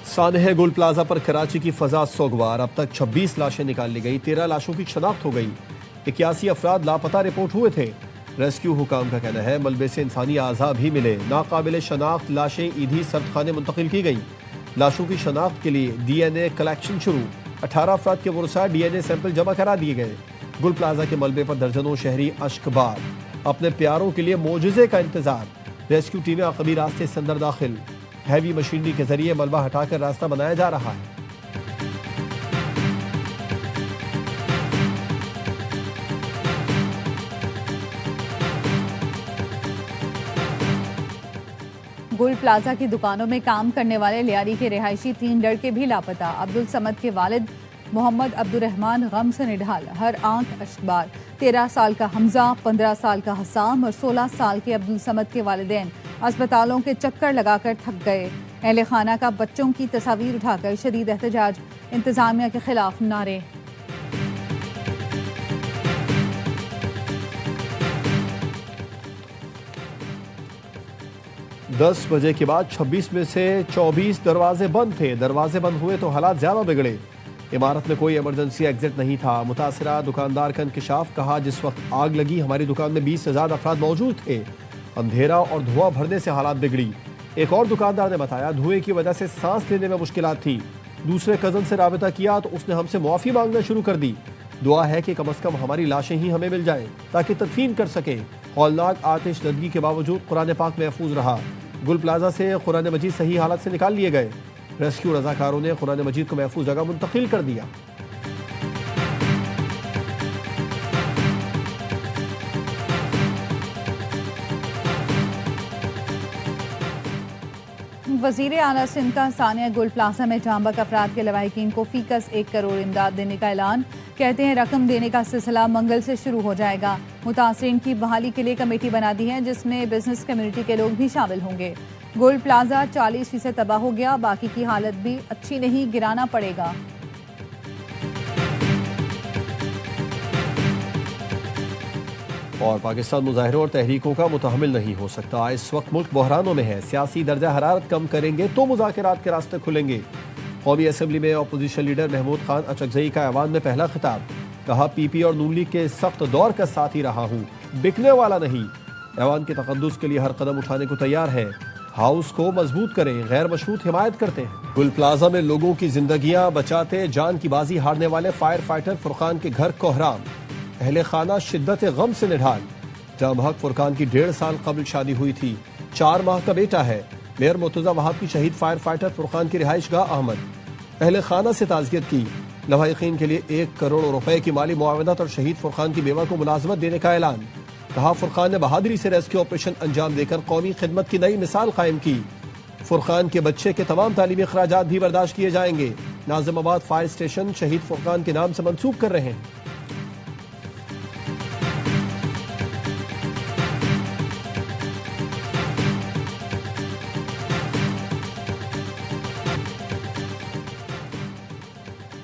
सानह गुल प्लाजा पर कराची की फजा सोगवार। अब तक 26 लाशें निकाल ली गई, 13 लाशों की शनाख्त हो गई। 81 अफराद लापता रिपोर्ट हुए थे। रेस्क्यू हुकाम का कहना है मलबे से इंसानी आज़ा भी मिले। नाकाबिल शनाख्त लाशें ईदी सर्दखाने मुंतकिल की गई। लाशों की शनाख्त के लिए DNA कलेक्शन शुरू। 18 अफराद के वरसा DNA सैंपल जमा करा दिए गए। गुल प्लाजा के मलबे पर दर्जनों शहरी अश्कबार, अपने प्यारों के लिए मोजज़े का इंतजार। रेस्क्यू टीमें अक़बी रास्ते से अंदर दाखिल। हैवी मशीनरी के जरिए मलबा हटाकर रास्ता बनाया जा रहा है। गुल प्लाजा की दुकानों में काम करने वाले लियारी के रिहायशी 3 लड़के भी लापता। अब्दुल समद के वालिद मोहम्मद अब्दुर्रहमान गम से निढाल, हर आंख अश्कबार। 13 साल का हमजा, 15 साल का हसाम और 16 साल के अब्दुल समद के वालिदैन अस्पतालों के चक्कर लगाकर थक गए। अहले खाना का बच्चों की तस्वीर उठाकर शदीद एहतजाज, इंतजामिया के खिलाफ नारे। 10 बजे के बाद 26 में से 24 दरवाजे बंद थे। दरवाजे बंद हुए तो हालात ज्यादा बिगड़े। इमारत में कोई इमरजेंसी एग्जिट नहीं था। मुतासिरा दुकानदार का इंकशाफ, कहा जिस वक्त आग लगी हमारी दुकान में 20 से ज्यादा अफराद मौजूद थे। अंधेरा और धुआं भरने से हालात बिगड़ी। एक और दुकानदार ने बताया धुएं की वजह से सांस लेने में मुश्किलात थी। दूसरे कजन से राबिता किया तो उसने हमसे मुआफी मांगना शुरू कर दी। दुआ है कि कम से कम हमारी लाशें ही हमें मिल जाएं ताकि तदफीन कर सके। हौलनाक आतिशदगी के बावजूद कुरान पाक महफूज रहा। गुल प्लाजा से कुरान मजीद सही हालत से निकाल लिए गए। रेस्क्यू रजाकारों ने कुरान मजीद को महफूज जगह मुंतकिल कर दिया। वज़ीर आला सिंध का सानिया गुल प्लाजा में जांबक अफराद के लवाहिकीन को फीकस 1 करोड़ इमदाद देने का ऐलान। कहते हैं रकम देने का सिलसिला मंगल से शुरू हो जाएगा। मुतासरीन की बहाली के लिए कमेटी बना दी है जिसमें बिजनेस कम्युनिटी के लोग भी शामिल होंगे। गुल प्लाजा 40% तबाह हो गया, बाकी की हालत भी अच्छी नहीं, गिराना पड़ेगा। और पाकिस्तान मुजाहिरों और तहरीकों का मुतहमिल नहीं हो सकता। इस वक्त मुल्क बहरानों में है। सियासी दर्जा हरारत कम करेंगे तो मुज़ाकरात के रास्ते खुलेंगे। कौमी असम्बली में अपोजिशन लीडर महमूद खान अचकजई का ऐवान में पहला खिताब। कहा PP और नून लीग के सख्त दौर का साथी रहा हूँ, बिकने वाला नहीं। ऐवान के तकद्दुस के लिए हर कदम उठाने को तैयार है। हाउस को मजबूत करें, गैर मशरूत हिमायत करते हैं। गुल प्लाजा में लोगों की जिंदगियां बचाते जान की बाजी हारने वाले फायर फाइटर फुरकान के घर कोहराम। अहले खाना शिद्दत गम से निढाल। जहां बहक फुरकान की 1.5 साल कबल शादी हुई थी, 4 माह का बेटा है। मेयर मुर्तजा वहाब की शहीद फायर फाइटर फुरकान की रिहाइशगाह अहमद। अहले खाना से ताज़ियत की। लवाहिकीन के लिए 1 करोड़ रुपए की माली मुआवनत और शहीद फुरकान की बेवा को मुलाजमत देने का ऐलान। कहा फुरकान ने बहादुरी से रेस्क्यू ऑपरेशन अंजाम देकर कौमी खिदमत की नई मिसाल कायम की। फुरकान के बच्चे के तमाम तालीमी अखराजात भी बर्दाश्त किए जाएंगे। नाजिमाबाद फायर स्टेशन शहीद फुरकान के नाम से मंसूब कर रहे हैं।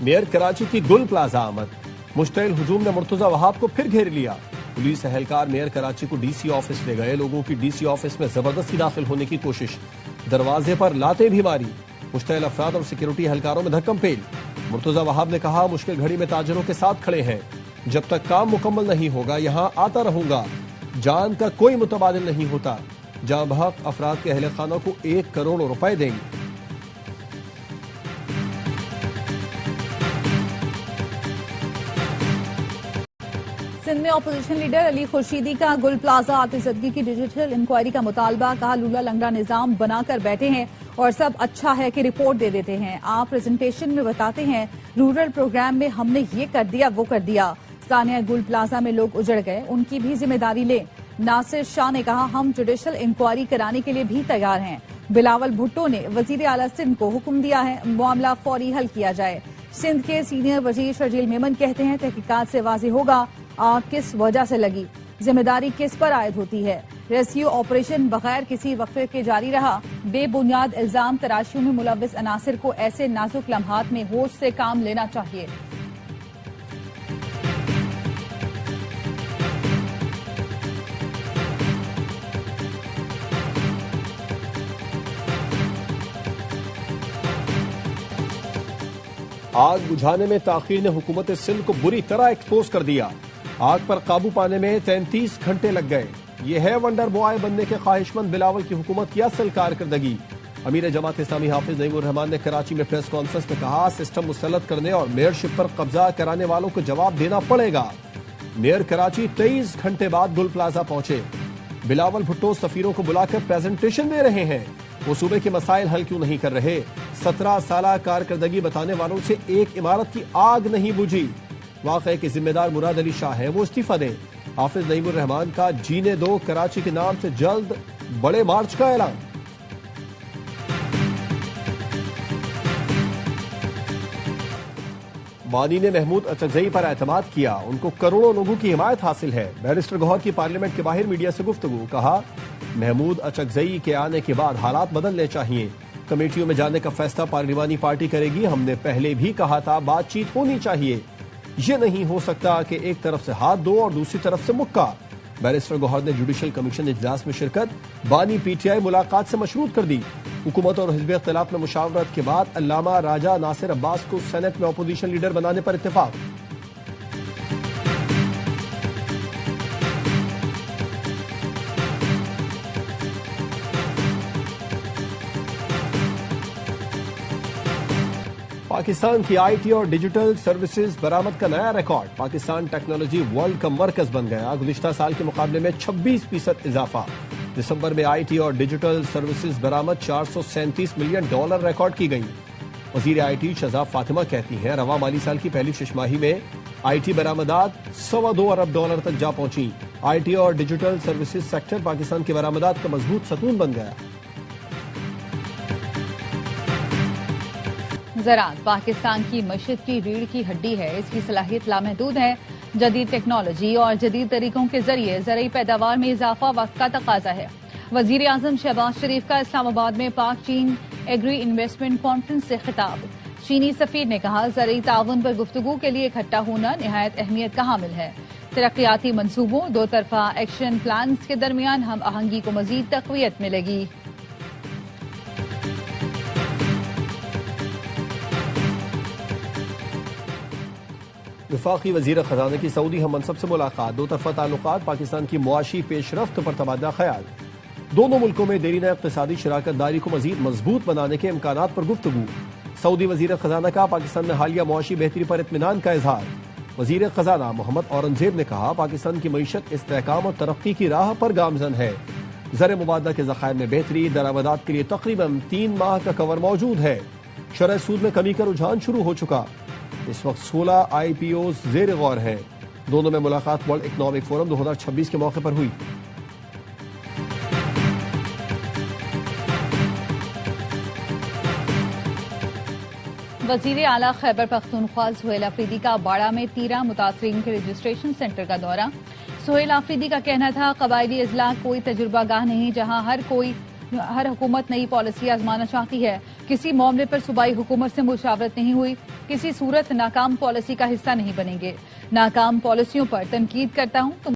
मेयर कराची की गुल प्लाजा आमद। मुश्तइल हुजूम ने मुर्तजा वहाब को फिर घेर लिया। पुलिस एहलकार मेयर कराची को DC ऑफिस ले गए। लोगों की DC ऑफिस में जबरदस्ती दाखिल होने की कोशिश। दरवाजे पर लातें भी मारी। मुश्तइल अफराद और सिक्योरिटी एहलकारों में धक्कम पेल। मुर्तजा वहाब ने कहा मुश्किल घड़ी में ताजरों के साथ खड़े हैं। जब तक काम मुकम्मल नहीं होगा यहाँ आता रहूंगा। जान का कोई मुतबादिल नहीं होता। जहां बहक अफराद के अहले खाना को 1 करोड़ रुपए देंगे। सिंध में अपोजिशन लीडर अली खुर्शीदी का गुल प्लाजा आतिशदगी की डिजिटल इंक्वायरी का मुतालबा। कहा लूला लंगड़ा निजाम बनाकर बैठे हैं और सब अच्छा है कि रिपोर्ट दे देते हैं। आप प्रेजेंटेशन में बताते हैं रूरल प्रोग्राम में हमने ये कर दिया वो कर दिया। सानिया गुल प्लाजा में लोग उजड़ गए, उनकी भी जिम्मेदारी लें। नासिर शाह ने कहा हम जुडिशल इंक्वायरी कराने के लिए भी तैयार हैं। बिलावल भुट्टो ने वजीर आला सिंध को हुक्म दिया है मामला फौरी हल किया जाए। सिंध के सीनियर वजीर शर्जील मेमन कहते हैं तहकीकात से वाज़ेह होगा आग किस वजह से लगी, जिम्मेदारी किस पर आयद होती है। रेस्क्यू ऑपरेशन बगैर किसी वक्फे के जारी रहा। बेबुनियाद इल्जाम तराशियों में मुलव्विस अनासिर को ऐसे नाजुक लम्हात में होश से काम लेना चाहिए। آگ بجھانے میں تاخیر نے حکومت سندھ کو بری طرح ایکسپوز کر دیا. آگ پر قابو پانے میں 33 گھنٹے لگ گئے. یہ ہے ونڈر بوائے بننے کے خواہش مند بلاول کی حکومت کی اصل کارکردگی. امیر جماعت اسلامی حافظ نعیم الرحمان نے کراچی میں پریس کانفرنس میں کہا سسٹم مسلط کرنے اور میئرشپ پر قبضہ کرانے والوں کو جواب دینا پڑے گا. میئر کراچی 23 گھنٹے بعد گل پلازا پہنچے. بلاول بھٹو سفیروں کو بلا کر پریزنٹیشن دے رہے ہیں. وہ صوبے کے مسائل حل کیوں نہیں کر رہے؟ 17 سالہ کارکردگی بتانے والوں سے ایک عمارت کی آگ نہیں بجھی. واقعے کے ذمہ دار مراد علی شاہ ہے، وہ استعفیٰ دیں. حافظ نعیم الرحمان کا جینے دو کراچی کے نام سے جلد بڑے مارچ کا اعلان. بانی نے محمود اچکزئی پر اعتماد کیا. ان کو کروڑوں لوگوں کی حمایت حاصل ہے. بیرسٹر گوہر کی پارلیمنٹ کے باہر میڈیا سے گفتگو. کہا محمود اچکزئی کے آنے کے بعد حالات بدلنے چاہیے. کمیٹیوں میں جانے کا فیصلہ پارلیمانی پارٹی کرے گی. ہم نے پہلے بھی کہا تھا بات چیت ہونی چاہیے. یہ نہیں ہو سکتا کہ ایک طرف سے ہاتھ دو اور دوسری طرف سے مکہ. بیرسٹر گوہر نے جوڈیشل کمیشن اجلاس میں شرکت. بانی پی ٹی آئی ملاقات سے مشروط کر دی. حکومت اور حزب اختلاف میں مشاورت کے بعد علامہ راجہ ناصر عباس کو سینٹ میں اپوزیشن لیڈر بنانے پر اتفاق. پاکستان کی آئی ٹی اور ڈیجیٹل سروسز برآمد کا نیا ریکارڈ. پاکستان ٹیکنالوجی ورلڈ کا مرکز بن گیا. گزشتہ سال کے مقابلے میں 26% اضافہ. دسمبر میں آئی ٹی اور ڈیجیٹل سروسز برآمد $437 ملین ریکارڈ کی گئی. وزیر آئی ٹی شہزاد فاطمہ کہتی ہیں رواں مالی سال کی پہلی ششماہی میں آئی ٹی برآمدات $2.25 ارب تک جا پہنچی. آئی ٹی اور ڈیجیٹل سروسز سیکٹر پاکستان کی برآمدات کا مضبوط ستون بن گیا. زراعت پاکستان کی معیشت کی ریڑھ کی ہڈی ہے. اس کی صلاحیت لامحدود ہے. جدید ٹیکنالوجی اور جدید طریقوں کے ذریعے زرعی پیداوار میں اضافہ وقت کا تقاضا ہے. وزیر اعظم شہباز شریف کا اسلام آباد میں پاک چین ایگری انویسٹمنٹ کانفرنس سے خطاب. چینی سفیر نے کہا زرعی تعاون پر گفتگو کے لیے اکٹھا ہونا نہایت اہمیت کا حامل ہے. ترقیاتی منصوبوں دو طرفہ ایکشن پلانز کے درمیان ہم آہنگی کو مزید تقویت ملے گی. وفاقی وزیر خزانہ کی سعودی ہم منصب سے ملاقات. دو طرفہ تعلقات پاکستان کی معاشی پیش رفت پر تبادلہ خیال. دونوں ملکوں میں دیرینہ اقتصادی شراکت داری کو مزید مضبوط بنانے کے امکانات پر گفتگو. سعودی وزیر خزانہ کا پاکستان میں حالیہ معاشی بہتری پر اطمینان کا اظہار. وزیر خزانہ محمد اورنگزیب نے کہا پاکستان کی معیشت استحکام اور ترقی کی راہ پر گامزن ہے. زر مبادلہ کے ذخائر میں بہتری. درآمدات کے لیے تقریباً 3 ماہ کا کور موجود ہے. شرح سود میں کمی کا رجحان شروع ہو چکا. اس وقت 16 آئی پی اوز زیر غور ہیں. دونوں میں ملاقات ورلڈ اکنامک فورم 2026 کے موقع پر ہوئی. وزیر اعلیٰ خیبر پختونخوا سہیل آفریدی کا باڑہ میں 13 متاثرین کے رجسٹریشن سینٹر کا دورہ. سہیل آفریدی کا کہنا تھا قبائلی اضلاع کوئی تجربہ گاہ نہیں جہاں ہر حکومت نئی پالیسی آزمانا چاہتی ہے. کسی معاملے پر صوبائی حکومت سے مشاورت نہیں ہوئی. کسی صورت ناکام پالیسی کا حصہ نہیں بنیں گے. ناکام پالیسیوں پر تنقید کرتا ہوں تو